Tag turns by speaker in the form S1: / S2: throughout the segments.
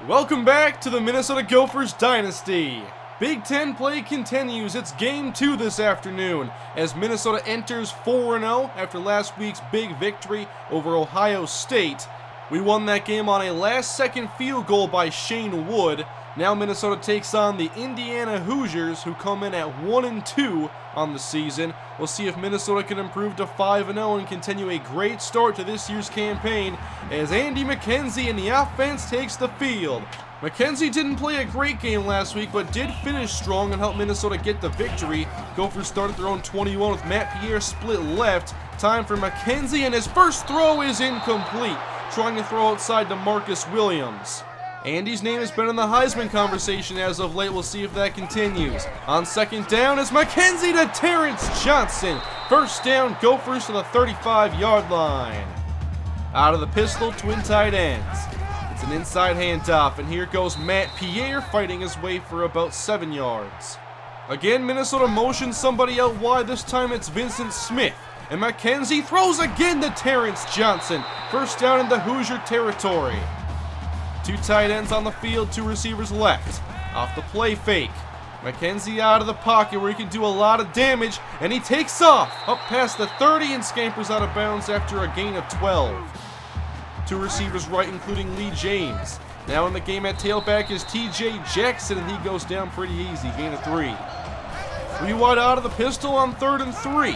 S1: Welcome back to the Minnesota Gophers Dynasty. Big Ten play continues. It's Game 2 this afternoon as Minnesota enters 4-0 after last week's big victory over Ohio State. We won that game on a last-second field goal by Shane Wood. Now Minnesota takes on the Indiana Hoosiers, who come in at 1-2 on the season. We'll see if Minnesota can improve to 5-0 and continue a great start to this year's campaign as Andy McKenzie and the offense takes the field. McKenzie didn't play a great game last week, but did finish strong and help Minnesota get the victory. Gophers started their own 21 with Matt Pierre split left. Time for McKenzie, and his first throw is incomplete, trying to throw outside to Marcus Williams. Andy's name has been in the Heisman conversation as of late. We'll see if that continues. On second down is McKenzie to Terrence Johnson. First down, Gophers to the 35-yard line. Out of the pistol, twin tight ends. It's an inside handoff, and here goes Matt Pierre fighting his way for about 7 yards. Again, Minnesota motions somebody out wide. This time it's Vincent Smith. And McKenzie throws again to Terrence Johnson. First down into Hoosier territory. Two tight ends on the field, two receivers left. Off the play fake. McKenzie out of the pocket where he can do a lot of damage, and he takes off up past the 30 and scampers out of bounds after a gain of 12. Two receivers right, including Lee James. Now in the game at tailback is TJ Jackson, and he goes down pretty easy, gain of 3. 3 wide out of the pistol on 3rd and 3.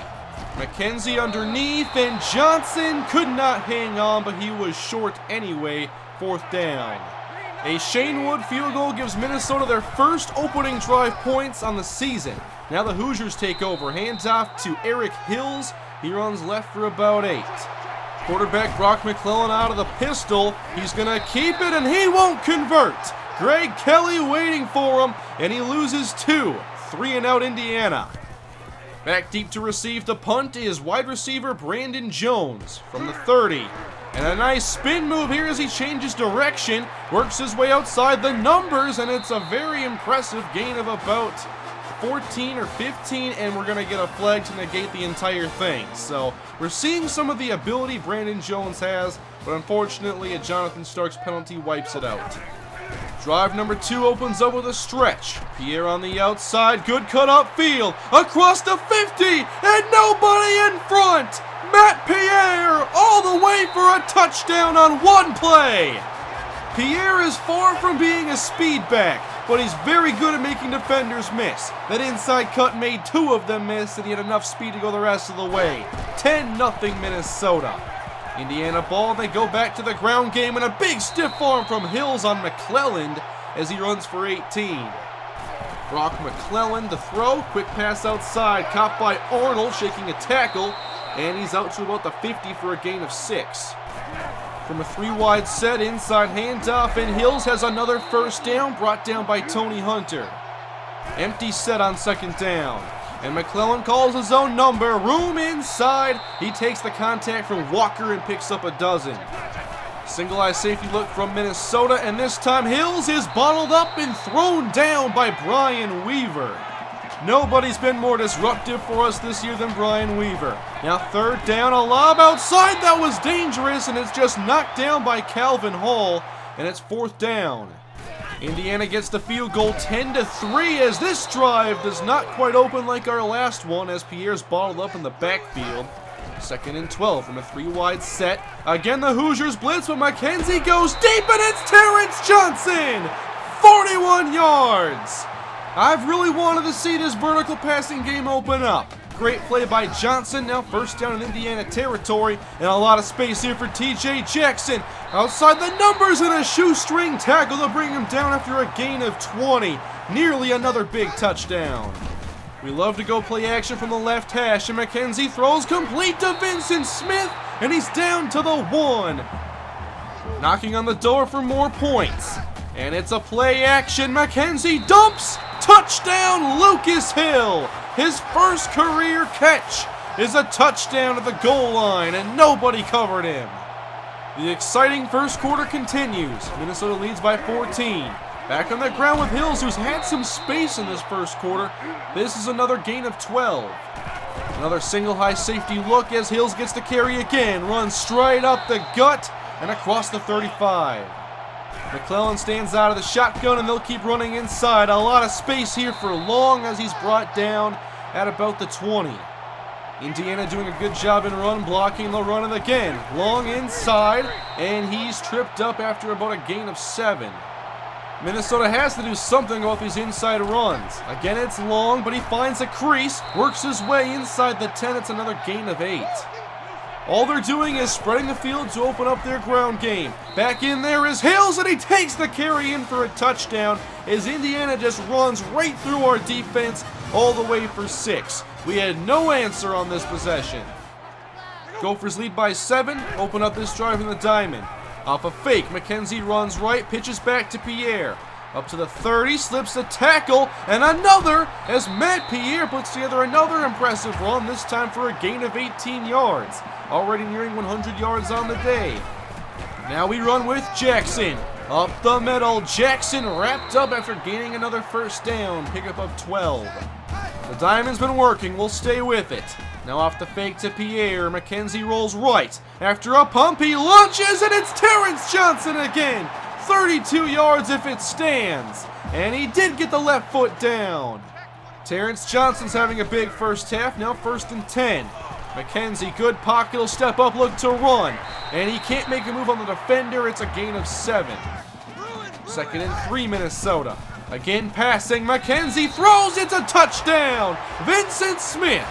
S1: McKenzie underneath, and Johnson could not hang on, but he was short anyway. 4th down. A Shane Wood field goal gives Minnesota their first opening drive points on the season. Now the Hoosiers take over. Hands off to Eric Hills. He runs left for about 8. Quarterback Brock McClellan out of the pistol. He's going to keep it, and he won't convert. Greg Kelly waiting for him, and he loses 2. 3-and-out Indiana. Back deep to receive the punt is wide receiver Brandon Jones from the 30. And a nice spin move here as he changes direction, works his way outside the numbers, and it's a very impressive gain of about 14 or 15, and we're going to get a flag to negate the entire thing. So we're seeing some of the ability Brandon Jones has, but unfortunately a Jonathan Starks penalty wipes it out. Drive number 2 opens up with a stretch. Pierre on the outside, good cut upfield, across the 50, and nobody in front! Matt Pierre all the way for a touchdown on one play! Pierre is far from being a speed back, but he's very good at making defenders miss. That inside cut made 2 of them miss, and he had enough speed to go the rest of the way. 10-0 Minnesota. Indiana ball, they go back to the ground game, and a big stiff arm from Hills on McClellan as he runs for 18. Brock McClellan to throw, quick pass outside, caught by Arnold shaking a tackle, and he's out to about the 50 for a gain of 6. From a 3-wide set, inside handoff, and Hills has another first down brought down by Tony Hunter. Empty set on second down. And McClellan calls his own number, room inside. He takes the contact from Walker and picks up a dozen. Single eye safety look from Minnesota, and this time Hills is bottled up and thrown down by Brian Weaver. Nobody's been more disruptive for us this year than Brian Weaver. Now 3rd down, a lob outside that was dangerous, and it's just knocked down by Calvin Hall, and it's 4th down. Indiana gets the field goal 10-3 as this drive does not quite open like our last one as Pierre's bottled up in the backfield. 2nd and 12 from a 3-wide set. Again the Hoosiers blitz, but McKenzie goes deep, and it's Terrence Johnson! 41 yards! I've really wanted to see this vertical passing game open up. Great play by Johnson, now first down in Indiana territory, and a lot of space here for TJ Jackson. Outside the numbers, and a shoestring tackle to bring him down after a gain of 20. Nearly another big touchdown. We love to go play action from the left hash, and McKenzie throws complete to Vincent Smith, and he's down to the 1. Knocking on the door for more points. And it's a play action. McKenzie dumps. Touchdown, Lucas Hill. His first career catch is a touchdown at the goal line, and nobody covered him. The exciting first quarter continues. Minnesota leads by 14. Back on the ground with Hills, who's had some space in this first quarter. This is another gain of 12. Another single high safety look as Hills gets the carry again. Runs straight up the gut and across the 35. McClellan stands out of the shotgun, and they'll keep running inside. A lot of space here for Long as he's brought down at about the 20. Indiana doing a good job in run blocking. They'll run it again. Long inside, and he's tripped up after about a gain of 7. Minnesota has to do something about these inside runs. Again, it's Long, but he finds a crease, works his way inside the 10. It's another gain of 8. All they're doing is spreading the field to open up their ground game. Back in there is Hills, and he takes the carry in for a touchdown as Indiana just runs right through our defense all the way for 6. We had no answer on this possession. Gophers lead by 7, open up this drive in the diamond. Off a fake, McKenzie runs right, pitches back to Pierre. Up to the 30, slips a tackle, and another as Matt Pierre puts together another impressive run, this time for a gain of 18 yards. Already nearing 100 yards on the day. Now we run with Jackson. Up the middle, Jackson wrapped up after gaining another first down, pickup of 12. The diamond's been working, we'll stay with it. Now off the fake to Pierre, McKenzie rolls right. After a pump, he launches, and it's Terrence Johnson again. 32 yards if it stands. And he did get the left foot down. Terrence Johnson's having a big first half, now 1st and 10. McKenzie, good pocket, will step up, look to run. And he can't make a move on the defender, it's a gain of 7. 2nd and 3, Minnesota. Again passing, McKenzie throws, it's a touchdown! Vincent Smith!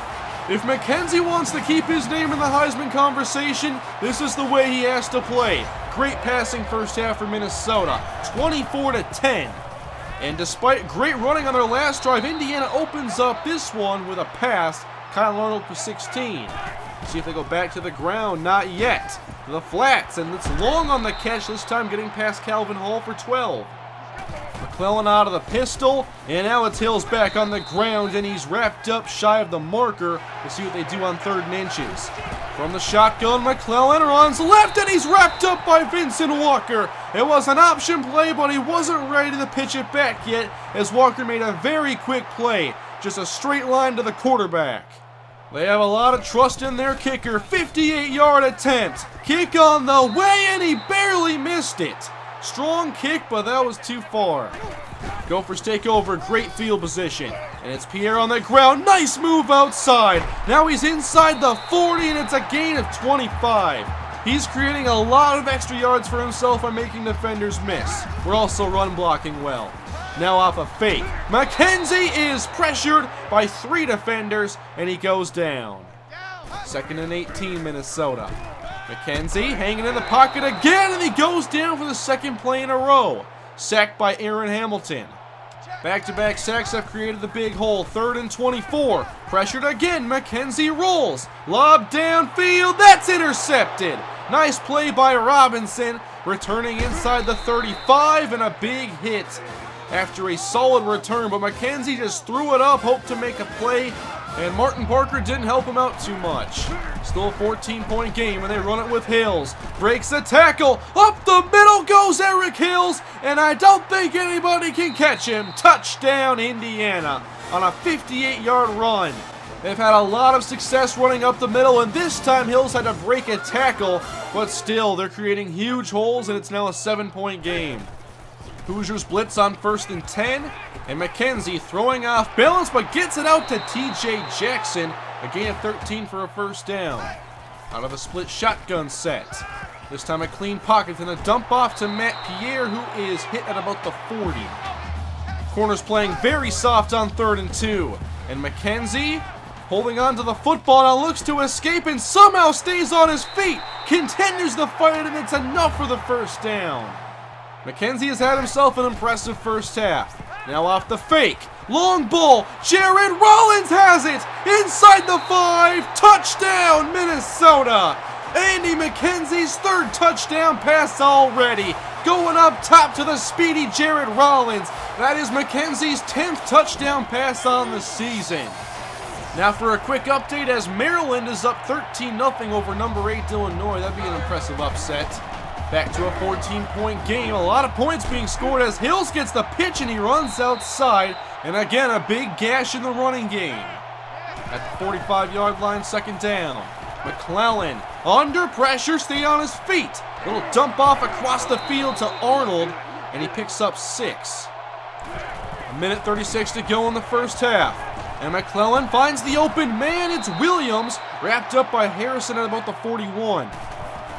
S1: If McKenzie wants to keep his name in the Heisman conversation, this is the way he has to play. Great passing first half for Minnesota, 24-10. And despite great running on their last drive, Indiana opens up this one with a pass. Kyle Arnold for 16. See if they go back to the ground, not yet. To the flats, and it's Long on the catch, this time getting past Calvin Hall for 12. McClellan out of the pistol, and now it's Hills back on the ground, and he's wrapped up shy of the marker. We'll see what they do on 3rd and inches. From the shotgun, McClellan runs left, and he's wrapped up by Vincent Walker. It was an option play, but he wasn't ready to pitch it back yet, as Walker made a very quick play. Just a straight line to the quarterback. They have a lot of trust in their kicker. 58-yard attempt. Kick on the way, and he barely missed it. Strong kick, but that was too far. Gophers take over, great field position. And it's Pierre on the ground. Nice move outside. Now he's inside the 40, and it's a gain of 25. He's creating a lot of extra yards for himself by making defenders miss. We're also run blocking well. Now off a fake. McKenzie is pressured by 3 defenders, and he goes down. 2nd and 18, Minnesota. McKenzie hanging in the pocket again, and he goes down for the 2nd play in a row. Sacked by Aaron Hamilton. Back-to-back sacks have created the big hole. 3rd and 24. Pressured again. McKenzie rolls. Lob downfield. That's intercepted. Nice play by Robinson. Returning inside the 35, and a big hit after a solid return. But McKenzie just threw it up, hoped to make a play, and Martin Parker didn't help him out too much. Still a 14-point game, and they run it with Hills. Breaks the tackle. Up the middle goes Eric Hills, and I don't think anybody can catch him. Touchdown, Indiana, on a 58-yard run. They've had a lot of success running up the middle, and this time Hills had to break a tackle, but still, they're creating huge holes, and it's now a 7-point game. Hoosiers blitz on 1st and 10, and McKenzie throwing off balance, but gets it out to T.J. Jackson. A gain of 13 for a first down. Out of a split shotgun set. This time a clean pocket, and a dump off to Matt Pierre, who is hit at about the 40. Corners playing very soft on 3rd and 2. And McKenzie holding on to the football, now looks to escape and somehow stays on his feet. Continues the fight, and it's enough for the first down. McKenzie has had himself an impressive first half. Now off the fake. Long ball. Jared Rollins has it. Inside the 5. Touchdown, Minnesota. Andy McKenzie's 3rd touchdown pass already. Going up top to the speedy Jared Rollins. That is McKenzie's 10th touchdown pass on the season. Now for a quick update, as Maryland is up 13-0 over number 8 Illinois. That'd be an impressive upset. Back to a 14-point game. A lot of points being scored as Hills gets the pitch and he runs outside. And again, a big gash in the running game. At the 45-yard line, 2nd down. McClellan, under pressure, stay on his feet. Little dump off across the field to Arnold, and he picks up 6. 1:36 to go in the first half. And McClellan finds the open man. It's Williams, wrapped up by Harrison at about the 41.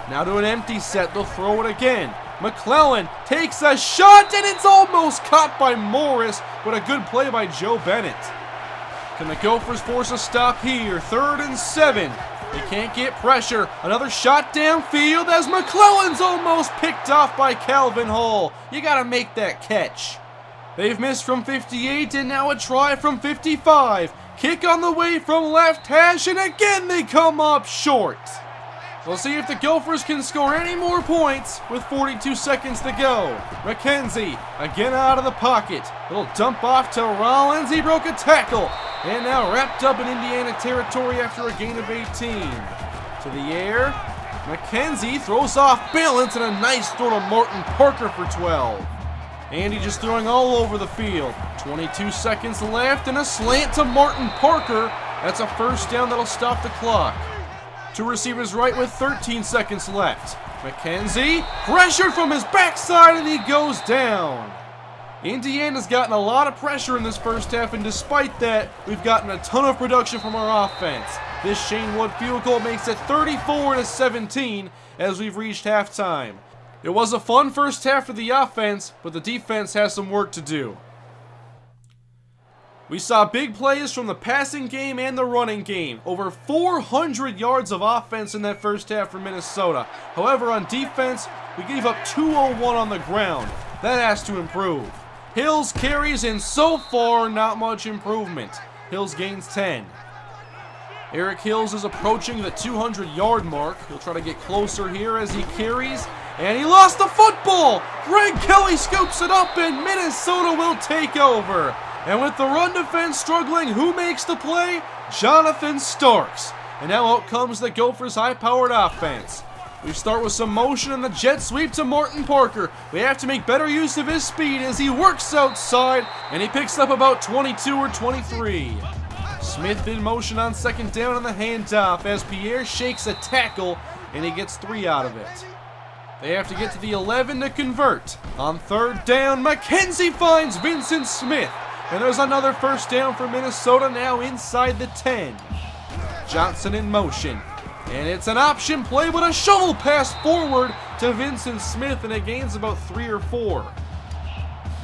S1: Now to an empty set, they'll throw it again. McClellan takes a shot, and it's almost caught by Morris, but a good play by Joe Bennett. Can the Gophers force a stop here? 3rd and 7. They can't get pressure. Another shot downfield as McClellan's almost picked off by Calvin Hall. You gotta make that catch. They've missed from 58 and now a try from 55. Kick on the way from left hash, and again they come up short. We'll see if the Gophers can score any more points with 42 seconds to go. McKenzie again out of the pocket. Little dump off to Rollins. He broke a tackle and now wrapped up in Indiana territory after a gain of 18. To the air. McKenzie throws off balance and a nice throw to Martin Parker for 12. Andy just throwing all over the field. 22 seconds left and a slant to Martin Parker. That's a first down that'll stop the clock. 2 receivers right with 13 seconds left. McKenzie pressured from his backside and he goes down. Indiana's gotten a lot of pressure in this first half, and despite that, we've gotten a ton of production from our offense. This Shane Wood field goal makes it 34-17 as we've reached halftime. It was a fun first half for the offense, but the defense has some work to do. We saw big plays from the passing game and the running game. Over 400 yards of offense in that first half for Minnesota. However, on defense, we gave up 201 on the ground. That has to improve. Hills carries, and so far, not much improvement. Hills gains 10. Eric Hills is approaching the 200-yard mark. He'll try to get closer here as he carries, and he lost the football! Greg Kelly scoops it up, and Minnesota will take over. And with the run defense struggling, who makes the play? Jonathan Starks. And now out comes the Gophers' high-powered offense. We start with some motion and the jet sweep to Martin Parker. We have to make better use of his speed as he works outside, and he picks up about 22 or 23. Smith in motion on second down on the handoff as Pierre shakes a tackle, and he gets 3 out of it. They have to get to the 11 to convert. On 3rd down, McKenzie finds Vincent Smith. And there's another first down for Minnesota, now inside the 10. Johnson in motion. And it's an option play, but a shovel pass forward to Vincent Smith, and it gains about 3 or 4.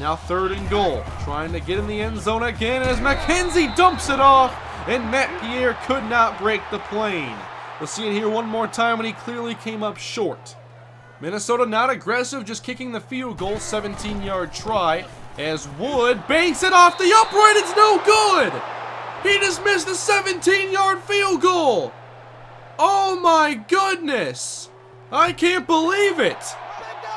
S1: Now 3rd and goal. Trying to get in the end zone again as McKenzie dumps it off, and Matt Pierre could not break the plane. We'll see it here one more time, and he clearly came up short. Minnesota not aggressive, just kicking the field goal, 17-yard try. As Wood banks it off the upright, it's no good! He just missed the 17-yard field goal! Oh my goodness! I can't believe it!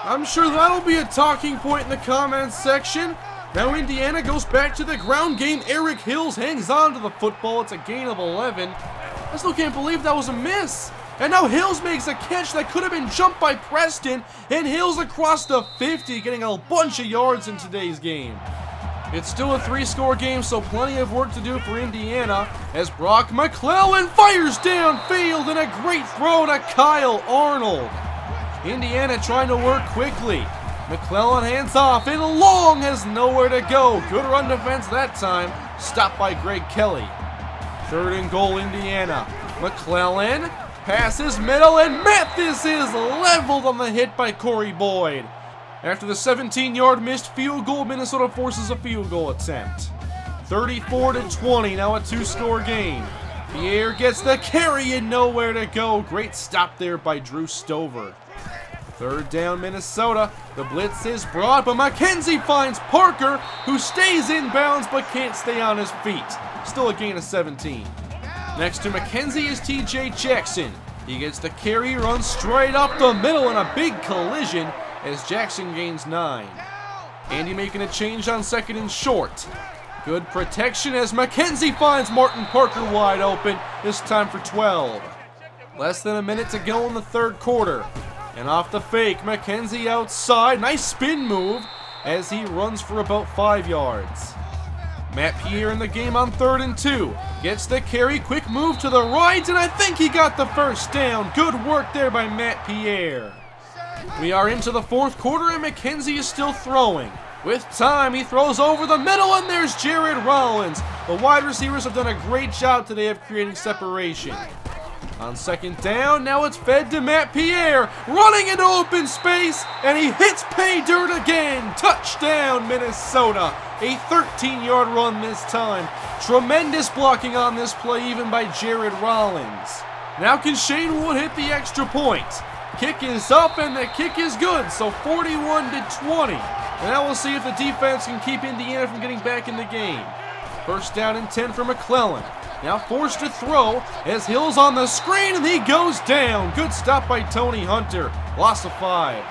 S1: I'm sure that'll be a talking point in the comments section. Now Indiana goes back to the ground game. Eric Hills hangs on to the football. It's a gain of 11. I still can't believe that was a miss. And now Hills makes a catch that could have been jumped by Preston, and Hills across the 50, getting a bunch of yards in today's game. It's still a 3-score game, so plenty of work to do for Indiana, as Brock McClellan fires downfield, and a great throw to Kyle Arnold. Indiana trying to work quickly. McClellan hands off, and Long has nowhere to go. Good run defense that time, stopped by Greg Kelly. 3rd and goal, Indiana. McClellan passes middle, and Mathis is leveled on the hit by Corey Boyd. After the 17-yard missed field goal, Minnesota forces a field goal attempt. 34-20, now a 2-score game. Pierre gets the carry and nowhere to go. Great stop there by Drew Stover. 3rd down, Minnesota. The blitz is broad, but McKenzie finds Parker, who stays in bounds but can't stay on his feet. Still a gain of 17. Next to McKenzie is TJ Jackson. He gets the carry, runs straight up the middle, and a big collision as Jackson gains 9. Andy making a change on 2nd and short. Good protection as McKenzie finds Martin Parker wide open, this time for 12. Less than a minute to go in the 3rd quarter. And off the fake, McKenzie outside. Nice spin move as he runs for about 5 yards. Matt Pierre in the game on 3rd and 2. Gets the carry, quick move to the right, and I think he got the first down. Good work there by Matt Pierre. We are into the fourth quarter, and McKenzie is still throwing. With time, he throws over the middle, and there's Jared Rollins. The wide receivers have done a great job today of creating separation. On second down, now it's fed to Matt Pierre, running into open space, and he hits pay dirt again. Touchdown, Minnesota. A 13-yard run this time. Tremendous blocking on this play, even by Jared Rollins. Now can Shane Wood hit the extra point? Kick is up, and the kick is good, so 41-20. And now we'll see if the defense can keep Indiana from getting back in the game. First down and 10 for McClellan. Now forced to throw as Hill's on the screen, and he goes down. Good stop by Tony Hunter. Loss of 5.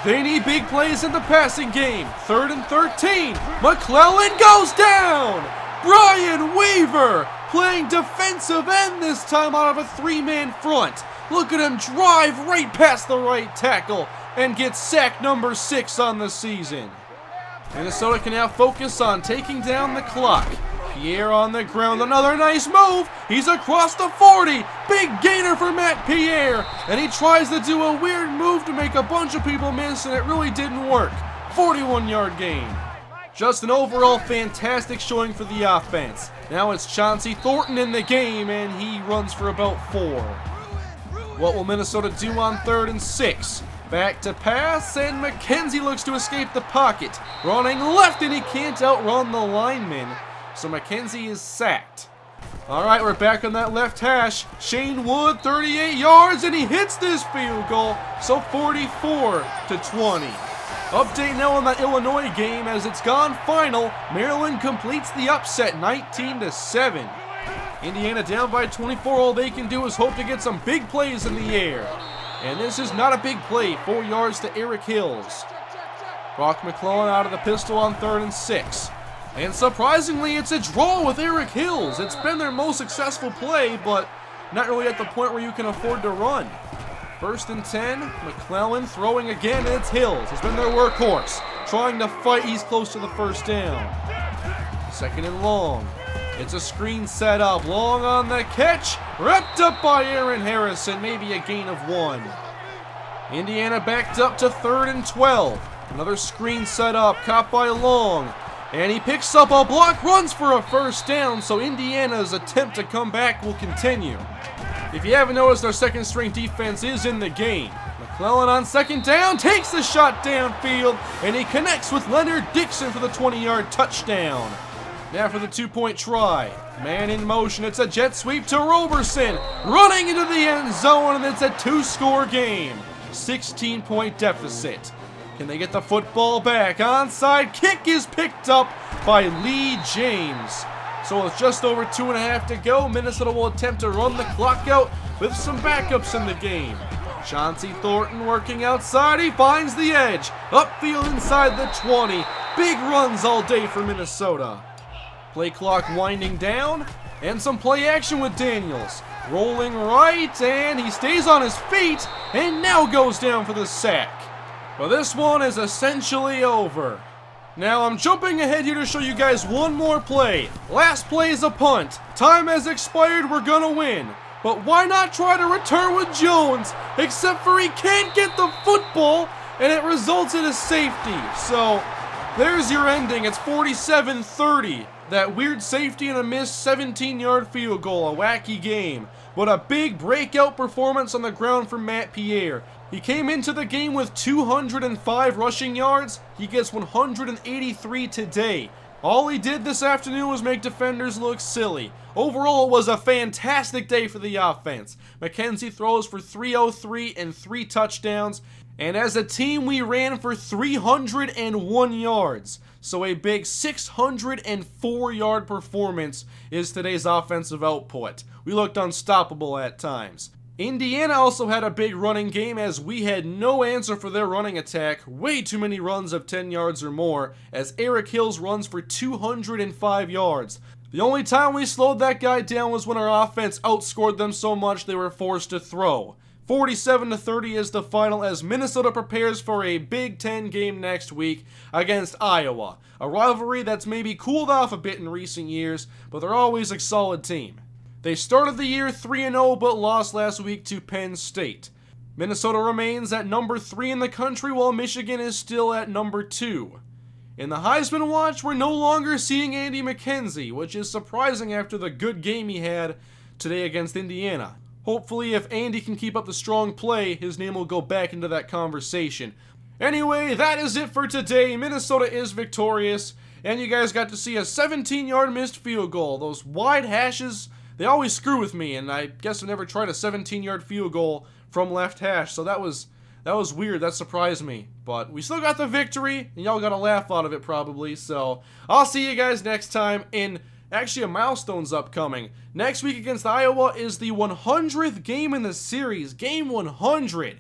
S1: They need big plays in the passing game. 3rd and 13. McClellan goes down. Brian Weaver playing defensive end this time out of a 3-man front. Look at him drive right past the right tackle and get sack number 6 on the season. Minnesota can now focus on taking down the clock. Pierre on the ground, another nice move. He's across the 40. Big gainer for Matt Pierre. And he tries to do a weird move to make a bunch of people miss, and it really didn't work. 41-yard gain. Just an overall fantastic showing for the offense. Now it's Chauncey Thornton in the game, and he runs for about 4. What will Minnesota do on 3rd and 6? Back to pass, and McKenzie looks to escape the pocket. Running left, and he can't outrun the lineman. So McKenzie is sacked. All right, we're back on that left hash. Shane Wood, 38 yards, and he hits this field goal. So 44-20. Update now on that Illinois game as it's gone final. Maryland completes the upset, 19-7. Indiana down by 24. All they can do is hope to get some big plays in the air. And this is not a big play. 4 yards to Eric Hills. Brock McClellan out of the pistol on 3rd and 6. And surprisingly, it's a draw with Eric Hills. It's been their most successful play, but not really at the point where you can afford to run. 1st and 10, McClellan throwing again, and it's Hills. He's been their workhorse. Trying to fight, he's close to the first down. 2nd and long. It's a screen set up, long on the catch, wrapped up by Aaron Harrison, maybe a gain of 1. Indiana backed up to 3rd and 12. Another screen set up, caught by Long. And he picks up a block, runs for a first down, so Indiana's attempt to come back will continue. If you haven't noticed, our second string defense is in the game. McClellan on 2nd down, takes the shot downfield, and he connects with Leonard Dixon for the 20-yard touchdown. Now for the 2-point try. Man in motion, it's a jet sweep to Roberson, running into the end zone, and it's a 2-score game. 16-point deficit. Can they get the football back? Onside kick is picked up by Lee James. So with just over 2.5 to go, Minnesota will attempt to run the clock out with some backups in the game. Chauncey Thornton working outside. He finds the edge. Upfield inside the 20. Big runs all day for Minnesota. Play clock winding down. And some play action with Daniels. Rolling right, and he stays on his feet and now goes down for the sack. Well, this one is essentially over. Now, I'm jumping ahead here to show you guys one more play. Last play is a punt. Time has expired, we're gonna win. But why not try to return with Jones? Except for he can't get the football, and it results in a safety. So, there's your ending. It's 47-30. That weird safety and a missed 17-yard field goal. A wacky game. But a big breakout performance on the ground from Matt Pierre. He came into the game with 205 rushing yards. He gets 183 today. All he did this afternoon was make defenders look silly. Overall, it was a fantastic day for the offense. McKenzie throws for 303 and 3 touchdowns. And as a team, we ran for 301 yards. So a big 604-yard performance is today's offensive output. We looked unstoppable at times. Indiana also had a big running game as we had no answer for their running attack. Way too many runs of 10 yards or more as Eric Hills runs for 205 yards. The only time we slowed that guy down was when our offense outscored them so much they were forced to throw. 47-30 is the final as Minnesota prepares for a Big Ten game next week against Iowa. A rivalry that's maybe cooled off a bit in recent years, but they're always a solid team. They started the year 3-0 but lost last week to Penn State. Minnesota remains at number 3 in the country while Michigan is still at number 2. In the Heisman watch, we're no longer seeing Andy McKenzie, which is surprising after the good game he had today against Indiana. Hopefully, if Andy can keep up the strong play, his name will go back into that conversation. Anyway, that is it for today. Minnesota is victorious, and you guys got to see a 17-yard missed field goal. Those wide hashes, they always screw with me, and I guess I've never tried a 17-yard field goal from left hash, so that was weird. That surprised me. But we still got the victory, and y'all got a laugh out of it probably, so I'll see you guys next time in... Actually, a milestone's upcoming. Next week against Iowa is the 100th game in the series. Game 100.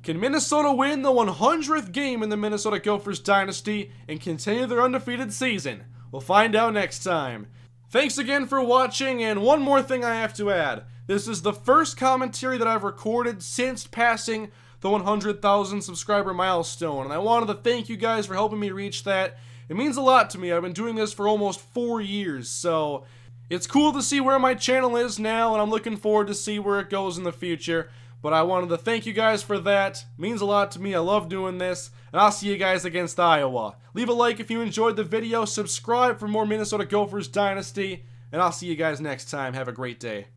S1: Can Minnesota win the 100th game in the Minnesota Gophers dynasty and continue their undefeated season? We'll find out next time. Thanks again for watching, and one more thing I have to add. This is the first commentary that I've recorded since passing the 100,000 subscriber milestone, and I wanted to thank you guys for helping me reach that. It means a lot to me. I've been doing this for almost 4 years, so it's cool to see where my channel is now, and I'm looking forward to see where it goes in the future. But I wanted to thank you guys for that. It means a lot to me. I love doing this, and I'll see you guys against Iowa. Leave a like if you enjoyed the video, subscribe for more Minnesota Gophers Dynasty, and I'll see you guys next time. Have a great day.